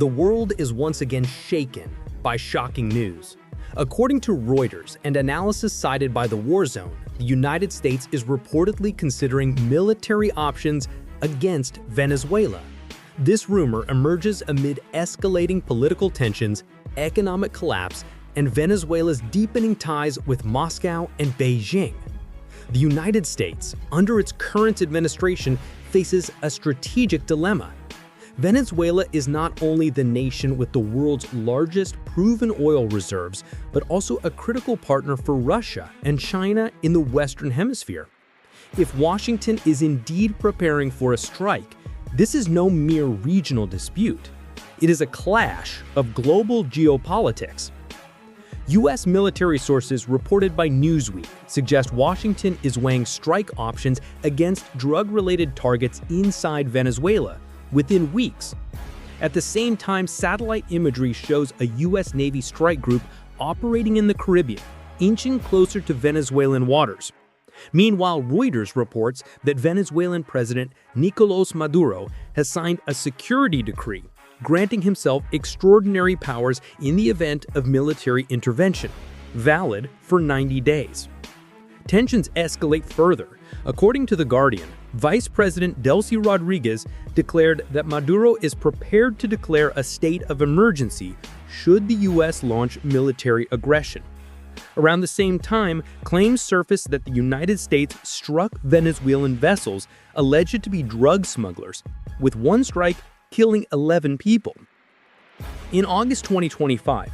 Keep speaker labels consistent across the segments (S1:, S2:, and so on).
S1: The world is once again shaken by shocking news. According to Reuters and analysis cited by the War Zone, the United States is reportedly considering military options against Venezuela. This rumor emerges amid escalating political tensions, economic collapse, and Venezuela's deepening ties with Moscow and Beijing. The United States, under its current administration, faces a strategic dilemma. Venezuela is not only the nation with the world's largest proven oil reserves, but also a critical partner for Russia and China in the Western Hemisphere. If Washington is indeed preparing for a strike, this is no mere regional dispute. It is a clash of global geopolitics. U.S. military sources reported by Newsweek suggest Washington is weighing strike options against drug-related targets inside Venezuela within weeks. At the same time, satellite imagery shows a U.S. Navy strike group operating in the Caribbean, inching closer to Venezuelan waters. Meanwhile, Reuters reports that Venezuelan President Nicolás Maduro has signed a security decree, granting himself extraordinary powers in the event of military intervention, valid for 90 days. Tensions escalate further. According to The Guardian, Vice President Delcy Rodriguez declared that Maduro is prepared to declare a state of emergency should the U.S. launch military aggression. Around the same time, claims surfaced that the United States struck Venezuelan vessels alleged to be drug smugglers, with one strike killing 11 people. In August 2025,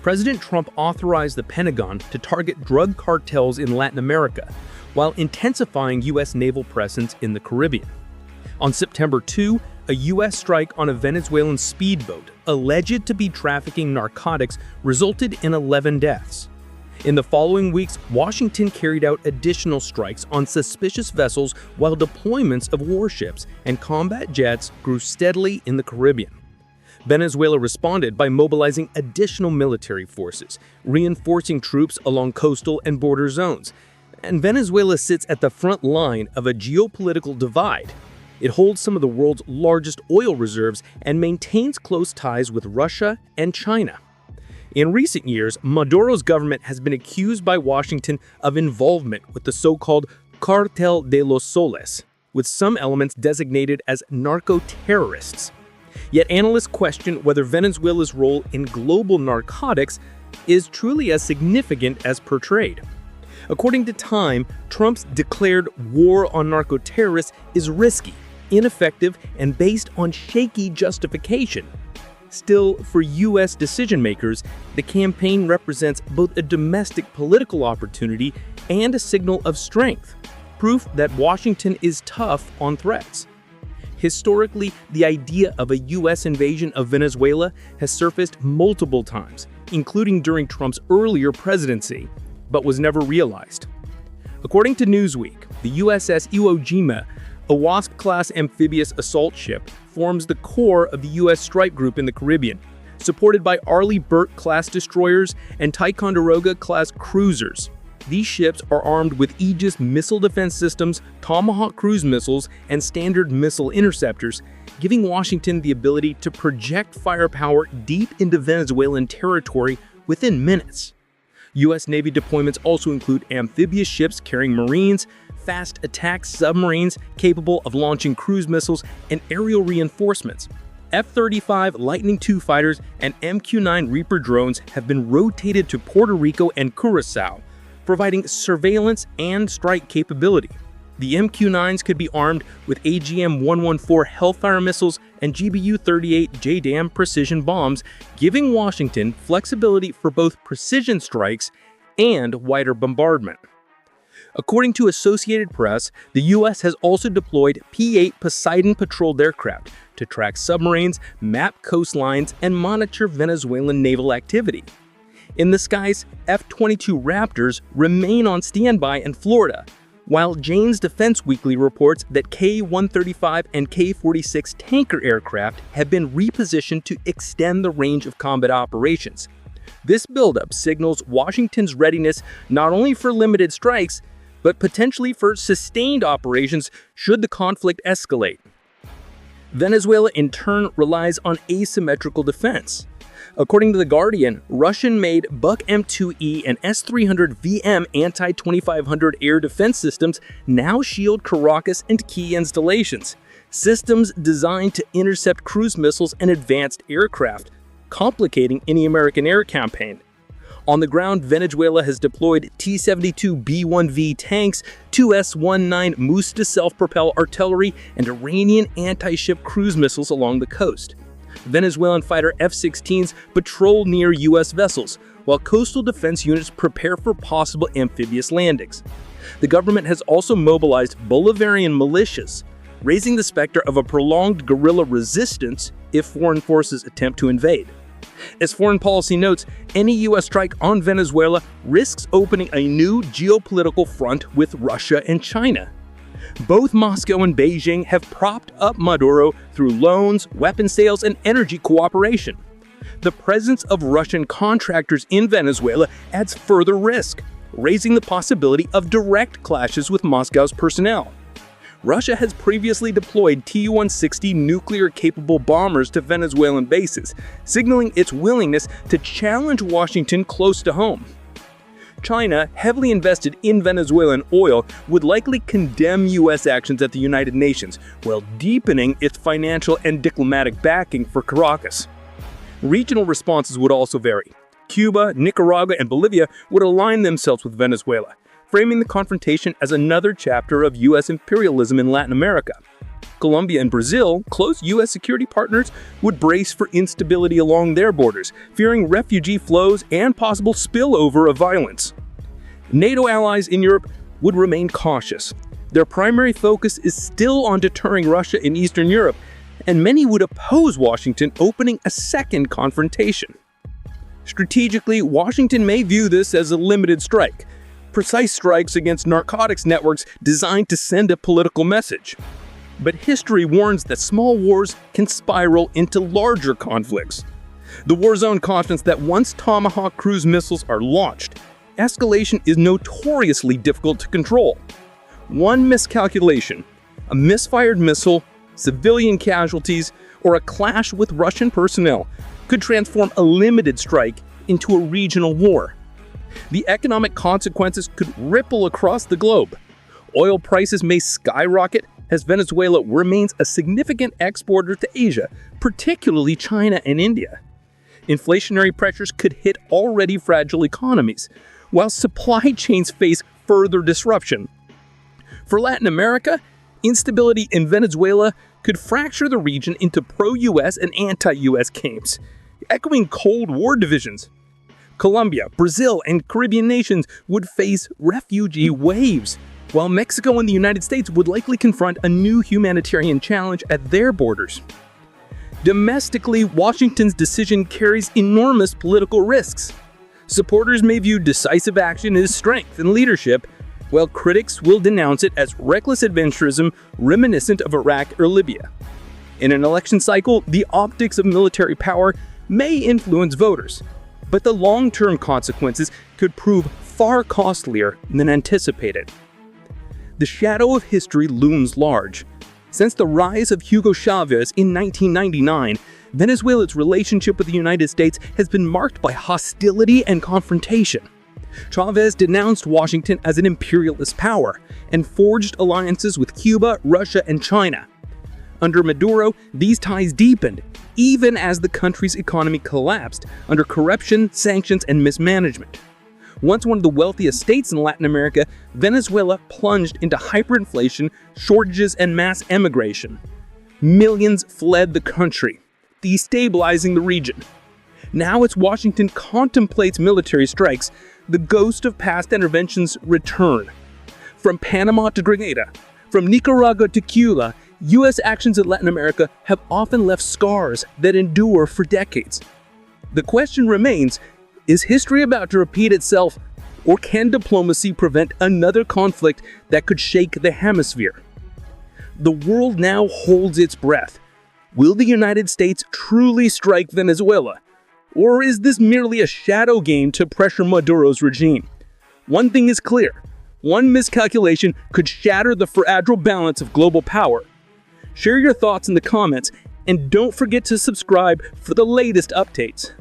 S1: President Trump authorized the Pentagon to target drug cartels in Latin America, while intensifying U.S. naval presence in the Caribbean. On September 2, a U.S. strike on a Venezuelan speedboat alleged to be trafficking narcotics resulted in 11 deaths. In the following weeks, Washington carried out additional strikes on suspicious vessels while deployments of warships and combat jets grew steadily in the Caribbean. Venezuela responded by mobilizing additional military forces, reinforcing troops along coastal and border zones. And Venezuela sits at the front line of a geopolitical divide. It holds some of the world's largest oil reserves and maintains close ties with Russia and China. In recent years, Maduro's government has been accused by Washington of involvement with the so-called Cartel de los Soles, with some elements designated as narco-terrorists. Yet analysts question whether Venezuela's role in global narcotics is truly as significant as portrayed. According to Time, Trump's declared war on narco-terrorists is risky, ineffective, and based on shaky justification. Still, for U.S. decision-makers, the campaign represents both a domestic political opportunity and a signal of strength, proof that Washington is tough on threats. Historically, the idea of a U.S. invasion of Venezuela has surfaced multiple times, including during Trump's earlier presidency, but was never realized. According to Newsweek, the USS Iwo Jima, a Wasp-class amphibious assault ship, forms the core of the U.S. strike group in the Caribbean, supported by Arleigh Burke-class destroyers and Ticonderoga-class cruisers. These ships are armed with Aegis missile defense systems, Tomahawk cruise missiles, and Standard missile interceptors, giving Washington the ability to project firepower deep into Venezuelan territory within minutes. U.S. Navy deployments also include amphibious ships carrying Marines, fast attack submarines capable of launching cruise missiles, and aerial reinforcements. F-35 Lightning II fighters and MQ-9 Reaper drones have been rotated to Puerto Rico and Curacao, providing surveillance and strike capability. The MQ-9s could be armed with AGM-114 Hellfire missiles and GBU-38 JDAM precision bombs, giving Washington flexibility for both precision strikes and wider bombardment. According to Associated Press, the U.S. has also deployed P-8 Poseidon patrolled aircraft to track submarines, map coastlines, and monitor Venezuelan naval activity. In the skies, F-22 Raptors remain on standby in Florida, while Jane's Defense Weekly reports that K-135 and K-46 tanker aircraft have been repositioned to extend the range of combat operations. This buildup signals Washington's readiness not only for limited strikes, but potentially for sustained operations should the conflict escalate. Venezuela, in turn, relies on asymmetrical defense. According to The Guardian, Russian-made Buk M2E and S-300VM anti-2500 air defense systems now shield Caracas and key installations, systems designed to intercept cruise missiles and advanced aircraft, complicating any American air campaign. On the ground, Venezuela has deployed T-72B1V tanks, two S-19 Musta self-propelled artillery, and Iranian anti-ship cruise missiles along the coast. Venezuelan fighter F-16s patrol near U.S. vessels, while coastal defense units prepare for possible amphibious landings. The government has also mobilized Bolivarian militias, raising the specter of a prolonged guerrilla resistance if foreign forces attempt to invade. As Foreign Policy notes, any U.S. strike on Venezuela risks opening a new geopolitical front with Russia and China. Both Moscow and Beijing have propped up Maduro through loans, weapon sales, and energy cooperation. The presence of Russian contractors in Venezuela adds further risk, raising the possibility of direct clashes with Moscow's personnel. Russia has previously deployed Tu-160 nuclear-capable bombers to Venezuelan bases, signaling its willingness to challenge Washington close to home. China, heavily invested in Venezuelan oil, would likely condemn U.S. actions at the United Nations, while deepening its financial and diplomatic backing for Caracas. Regional responses would also vary. Cuba, Nicaragua, and Bolivia would align themselves with Venezuela, framing the confrontation as another chapter of U.S. imperialism in Latin America. Colombia and Brazil, close U.S. security partners, would brace for instability along their borders, fearing refugee flows and possible spillover of violence. NATO allies in Europe would remain cautious. Their primary focus is still on deterring Russia in Eastern Europe, and many would oppose Washington opening a second confrontation. Strategically, Washington may view this as a limited strike, precise strikes against narcotics networks designed to send a political message. But history warns that small wars can spiral into larger conflicts. The war zone cautions that once Tomahawk cruise missiles are launched, escalation is notoriously difficult to control. One miscalculation, a misfired missile, civilian casualties, or a clash with Russian personnel could transform a limited strike into a regional war. The economic consequences could ripple across the globe. Oil prices may skyrocket as Venezuela remains a significant exporter to Asia, particularly China and India. Inflationary pressures could hit already fragile economies, while supply chains face further disruption. For Latin America, instability in Venezuela could fracture the region into pro-US and anti-US camps, echoing Cold War divisions. Colombia, Brazil, and Caribbean nations would face refugee waves, while Mexico and the United States would likely confront a new humanitarian challenge at their borders. Domestically, Washington's decision carries enormous political risks. Supporters may view decisive action as strength and leadership, while critics will denounce it as reckless adventurism reminiscent of Iraq or Libya. In an election cycle, the optics of military power may influence voters, but the long-term consequences could prove far costlier than anticipated. The shadow of history looms large. Since the rise of Hugo Chavez in 1999, Venezuela's relationship with the United States has been marked by hostility and confrontation. Chavez denounced Washington as an imperialist power and forged alliances with Cuba, Russia, and China. Under Maduro, these ties deepened, even as the country's economy collapsed under corruption, sanctions, and mismanagement. Once one of the wealthiest states in Latin America, Venezuela plunged into hyperinflation, shortages, and mass emigration. Millions fled the country, destabilizing the region. Now as Washington contemplates military strikes, the ghost of past interventions return. From Panama to Grenada, from Nicaragua to Cuba, U.S. actions in Latin America have often left scars that endure for decades. The question remains, is history about to repeat itself, or can diplomacy prevent another conflict that could shake the hemisphere? The world now holds its breath. Will the United States truly strike Venezuela? Or is this merely a shadow game to pressure Maduro's regime? One thing is clear. One miscalculation could shatter the fragile balance of global power.
S2: Share your thoughts in the comments, and don't forget to subscribe for the latest updates.